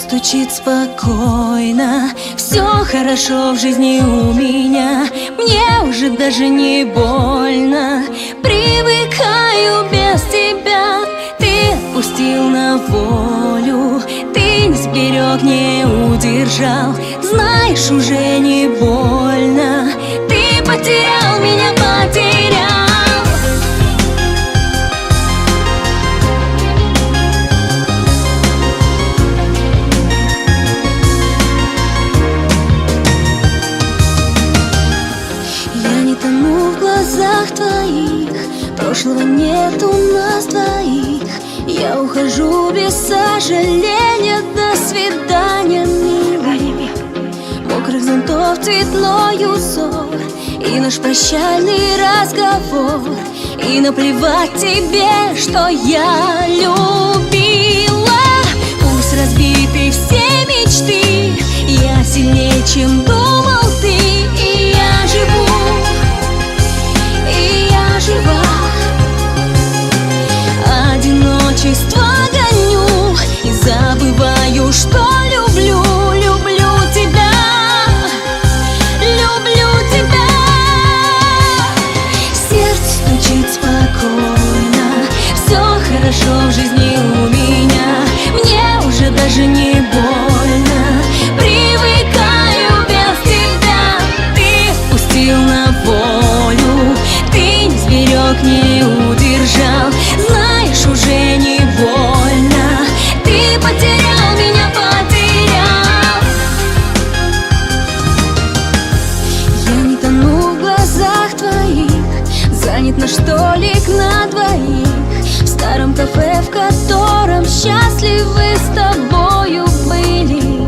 стучит спокойно, все хорошо в жизни у меня. Мне уже даже не больно, привыкаю без тебя. Ты отпустил на волю, ты не сберег, не удержал. Знаешь, уже не больно, ты потерял меня, потерял. В глазах твоих прошлого нет у нас двоих. Я ухожу без сожаления. До свидания, милый. Мокрых зонтов цветной узор и наш прощальный разговор. И наплевать тебе, что я любила. Пусть разбиты все мечты, я сильнее, чем думал ты. И я живу, одиночество гоню и забываю, что люблю, люблю тебя, люблю тебя. Сердце стучит спокойно, все хорошо в жизни у меня. Мне уже даже не больно, привыкаю без тебя. Ты отпустил на волю, ты не сберег, не удержал. Знаешь, уже не больно, ты потерял меня, потерял. Я не тону в глазах твоих, занят наш столик на двоих в старом кафе, в котором счастливы с тобою были.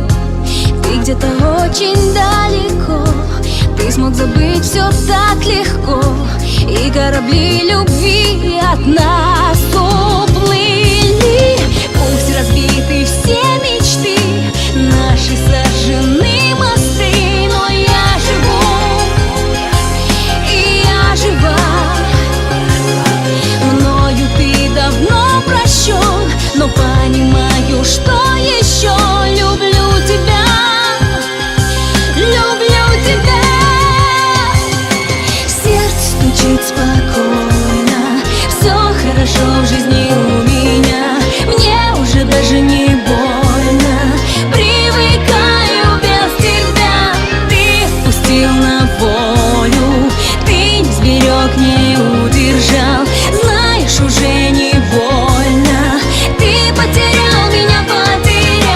Ты где-то очень далеко, ты смог забыть все так легко. И корабли любви от нас уплыли. Пусть разбиты все мечты, наши сожжены мосты. Но я живу, и я жива. Мною ты давно прощен, но понимаю, что еще люблю тебя, люблю тебя. Стучит спокойно, все хорошо в жизни у меня. Мне уже даже не больно, привыкаю без тебя. Ты отпустил на волю, ты не сберег, не удержал. Знаешь, уже не больно, ты потерял меня, потерял.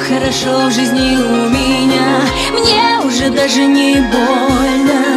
Хорошо в жизни у меня, мне уже даже не больно.